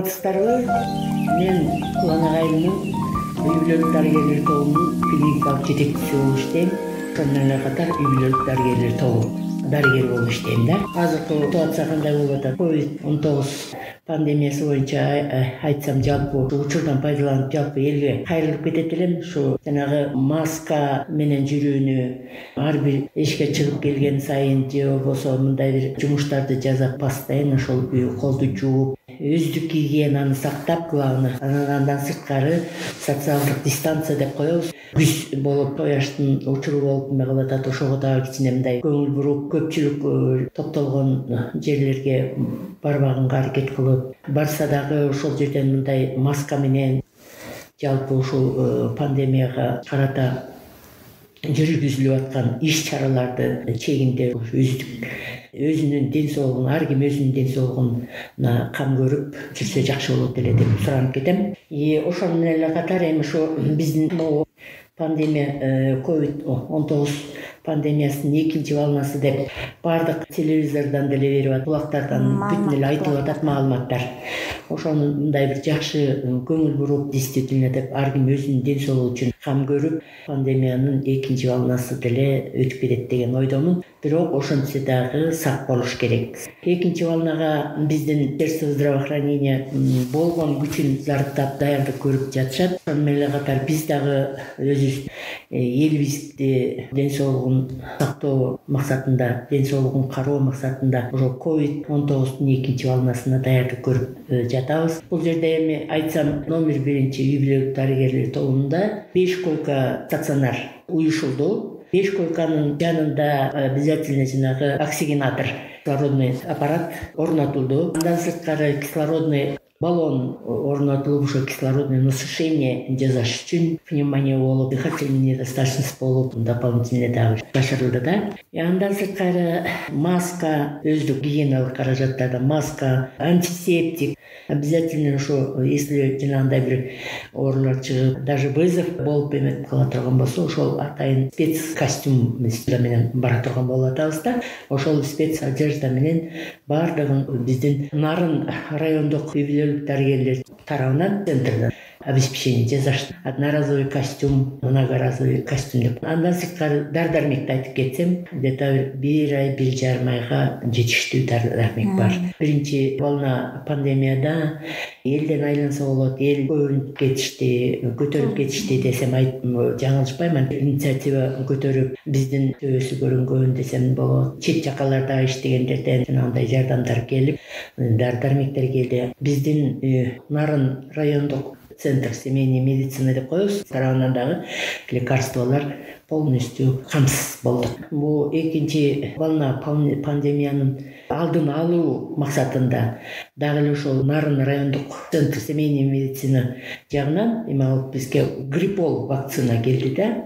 Саламатсыздарбы? Мен Кулан агайымдын үй бүлөлүк дарыгерлер тобунун клиникалык жетекчиси болуп иштейм. Ошондон эле катар үй бүлөлүк дарыгерлер тобу дарыгер болуп иштейм да. Азыркы ситуация кандай болуп атат? COVID-19 пандемиясы боюнча айтсам, жалпы учурдан пайдаланып, жалпы элге кайрылып кетет элем. Ушу жанагы маска менен жүрүүнү ар бир эшикке чыгып келген сайын же болбосо мындай бир жумуштарды жасап, постоянно ошол колду жууп, өздүк гигиенаны сактап, главный андан сырткары социалдык дистанция деп коебуз. Күз болуп, кояштын учуру болуп эме кылып атат. Ошого дагы кичине мындай көңүл буруп, көпчүлүк топтолгон жерлерге барбаганга аракет кылып, барса дагы ошол жерден мындай маска менен жалпы ушул пандемияга карата жүргүзүлүп аткан иш чараларды чегиндеп, өзүнүн ден соолугун, ар ким өзүнүн ден соолугуна кам көрүп жүрсө жакшы болот эле деп суранып кетем. Ошону менен эле катар эми ушу биздин могу пандемия, COVID-19 пандемиясынын экинчи волнасы деп баардык телевизордон деле берип атат, булактардан бүтүн эле айтылып атат маалыматтар. Ошону мындай бир жакшы көңүл буруп, действительно деп ар ким өзүнүн ден соолугу үчүн кам көрүп, пандемиянын экинчи волнасы деле өтүп кетет деген ойдомун. Бирок ошентсе дагы сак болуш керек. Экинчи волнага биздин сердце здравоохранения болгон күчүн зарыктап, даярдык көрүп жатышат. Ошону менен эле катар биз дагы өзүбүз элибизди ден соолугун сактоо максатында, ден соолугун кароо максатында ошо COVID-19 экинчи волнасына даярдык көрүп жатабыз. Бул жерде эми айтсам, номер 1 үй бүлөлүк дарыгерлер тобунда 5 койка стационар уюшулду. 5 койканын жанында обязательно жанагы оксигенатор, кислородный аппарат орнотулду. Андан сырткары кислородный баллон орнотулуп, ошо кислородное насыщение жасаш үчүн, пневмония болуп, дыхательная недостаточность болуп, дополнительно дагы башкарылды да. Андан сырткары маска, өздүк гигиеналык каражаттардан маска, антисептик. Обязательно ошо, если жанагындай бир оорулар чыгып, даже вызов болуп эметип кала турган болсо, ошол атайын спец костюм менен бара турган болуп атабыз да. Ошол спец одежда менен баардыгын биздин Нарын райондук үй бүлөлүк дарыгерлер тарабынан центрден обеспечение жасашты. Одноразовый костюм, многоразовый костюм деп. Андан сырткары дар-дармекти айтып кетсем, где-то 1 ай, 1,5 айга жетиштүү дар-дармек бар. Биринчи волна пандемияда элден айланса болот, эл көбүнүп кетишти десем жаңылышпаймын. Инициатива көтөрүп, биздин төбөсү көрүнгөн десем болот. Чет жакаларда иштегендерден жанагындай жардамдар келип, дар-дармектер келди. Биздин Нарын райондук центр семейной медицины деп коебуз, тарабынан дагы лекарстволор полностью камсыз болду. Бул экинчи волна пандемиянын алдын алуу максатында дагы эле ошол Нарын райондук центр семейной медицины жагынан эме алып бизге гриппол вакцина келди да.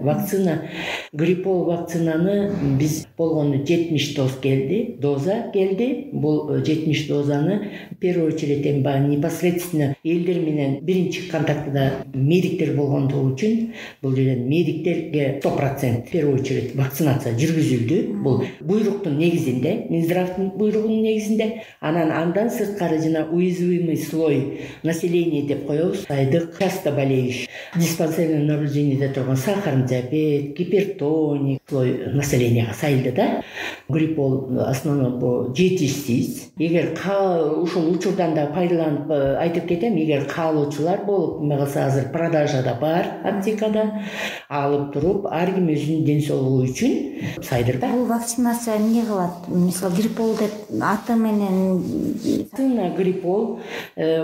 Гриппол вакцинаны биз болгону 70 доза келди. Бул 70 дозаны в первую очередь непосредственно элдер менен биринчи контактыда медиктер болгондугу үчүн бул жерден медиктерге 100% в первую очередь вакцинация жүргүзүлдү. Бул буйруктун негизинде, Минздравдын буйругунун негизинде. Андан сырткары жана уязвимый слой населения деп коебуз. Айдык, часто болеющий, диспансерный наблюдениеде турган сахарный диабет, гипертоник слой населенияга сайылды да. Гриппол основном бул жетишсиз. Эгер ушул учурдан да пайдаланып айтып кетем, эгер каалоочулар болуп, эме кылса, азыр продажада бар аптекада, алып туруп, ар ким өзүнүн ден соолугу үчүн сайдыр да. Бул вакцинация эмне кылат? Мисалы, гриппол деп аты менен. Гриппол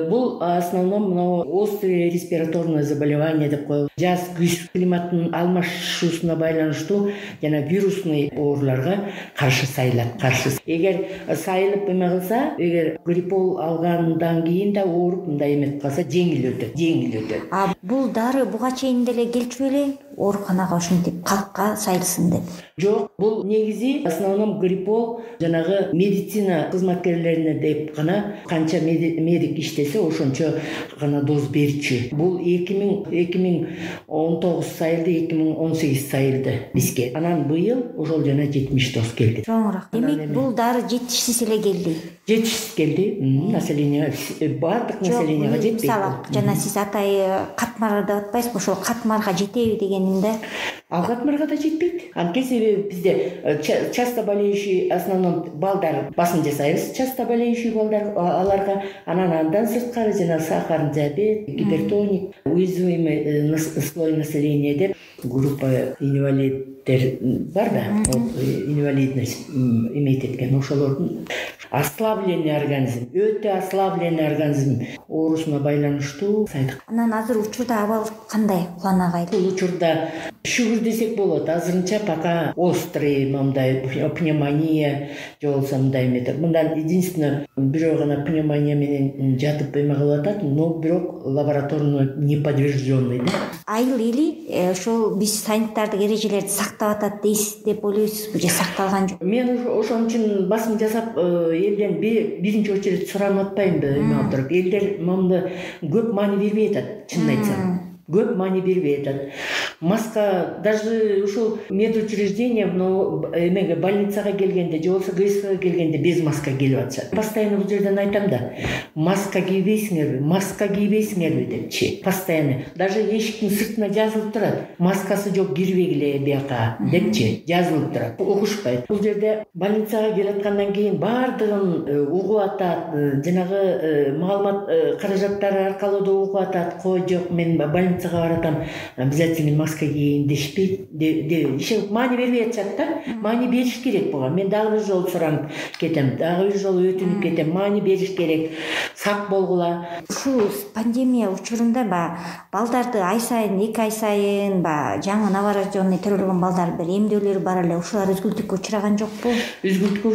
бул основном мына острые респираторные заболевания деп коебуз. Жаз, күз климаттын алмашуусуна байланыштуу жана вирусный ооруларга каршы сайылат. Эгер сайылып эме кылса, эгер гриппол алгандан кийин да ооруп мындай эметип калса, жеңил өтөт. Бул дары буга чейин деле келчү беле? ооруканага ушинтип калкка сайылсын деп. Жок, бул негизи основном гриппол жанагы медицина кызматкерлерине деп гана канча медик иштесе ошончо гана доз берчү. Бул 2019 сайылды, 2018 сайылды бизге. Анан быйыл ошол жана 70 доз келди. Чоңураак. Демек бул дары жетишсиз эле келди. Жетишсиз келди. Население бардык населенияга жетпейт. Мисалы жана сиз атай катмар деп атпайсызбы? Ошол катмарга жетеби дегенимде. Ал катмарга да жетпейт. Анткени себеби бизде часто болеющий основном балдар басым жасайбыз. Часто болеющий балдар аларга андан сырткары жана сахарный диабет, гипертоник, уязвимый слой населения деп группа инвалиддер бар да, инвалидность имеет эткен ошолордун ослабленный организм, өтө ослабленный организм оорусуна байланыштуу сайдык. Анан азыр учурда абал кандай Кулан агай? Бул учурда шүгүр десек болот. Азырынча пока острый мындай пневмония же болбосо мындай метод. Мындан единственное бирок гана пневмония менен жатып эме кылып атат, но бирок лабораторно не подтвержденный да. Айыл эли ошол биз санитардык эрежелерди сактап атат дейсиз деп ойлойсузбу же сакталган жок? Мен ошон үчүн басым жасап элден биринчи очередь суранып атпайм эме алып туруп. Элдер мында көп маани бербей атат, чынын айтсам. Көп маани бербей атат. Маска даже ушул медучреждение, эмеге больницага келгенде же болбосо ГСХга келгенде без маска келип атышат. Постоянно бул жерден айтам да, маска кийбейсиңерби депчи. Постоянно. Даже эшиктин сыртына жазылып турат. Маскасы жок кирбегиле бияка депчи жазылып турат. Угушпайт. Бул жерде больницага келаткандан кийин бардыгын угуп атат. Жанагы маалымат каражаттары аркылуу да угуп атат. Кой жок, мен больницага баратам, обязательно маска кийин дешпейт. Иши маани бербей атышат да. Маани бериш керек буга. Мен дагы бир жолу суранып кетем, дагы бир жолу өтүнүп кетем. Маани бериш керек. Сак болгула. Ушул пандемия учурунда балдарды ай сайын, 2 ай сайын жаңы новорожденный төрөлгөн балдар бир эмдөөлөрү бар эле. Ушулар үзгүлтүккө учураган жокпу? Үзгүлтүккө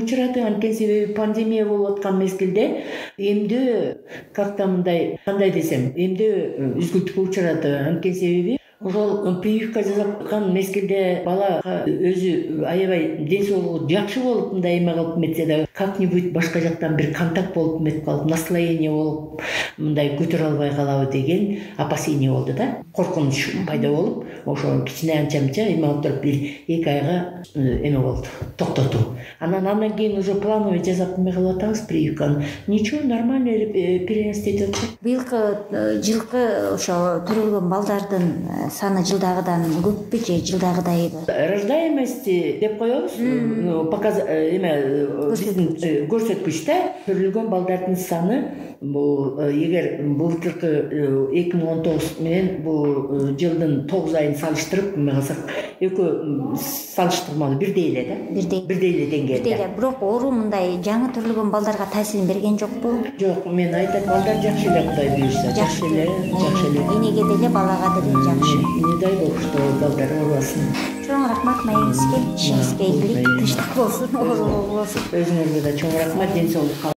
учурады. Анткени себеби пандемия болуп аткан мезгилде эмдөө как-то мындай, кандай десем, эмдөө үзгүлтүккө учурады. Анткени себеби ошол прививка жасаткан мезгилде бала өзү аябай ден соолугу жакшы болуп мындай эме кылып метсе да как-нибудь башка жактан бир контакт болуп метип калып, настроение болуп мындай көтөрө албай калабы деген опасение болду да. Коркунуч пайда болуп, ошо кичине анча-мынча эме алып туруп бир 2 айга эме болду, токтотуу. Андан кийин уже плановый жасап эме кылып атабыз прививканы. Ничего, нормально эле перенести этип атат. Жылкы ошо төрөлгөн балдардын саны жылдагыдан көппү же жылдагыдайбы? Рождаемости деп коебуз. Биздин көрсөткүчтө төрөлгөн балдардын саны бул эгер былтыркы 2019 менен бул жылдын 9 айын салыштырып эме кылсак, экөө салыштырмалуу бирдей эле да. Бирдей эле деңгээлде. Бирок оору мындай жаңы төрөлгөн балдарга таасирин берген жокпу? Жок, мен айтам, балдар жакшы эле, Кудай буйрса, жакшы эле. Энеге деле балага деле жакшы. Не дай бог, что балдар оорубасын. Чоң рахмат маегизге, ишиңизге ийгилик, тынчтык болсун, оору болбосун. Өзүңөргө да чоң рахмат, ден соолук.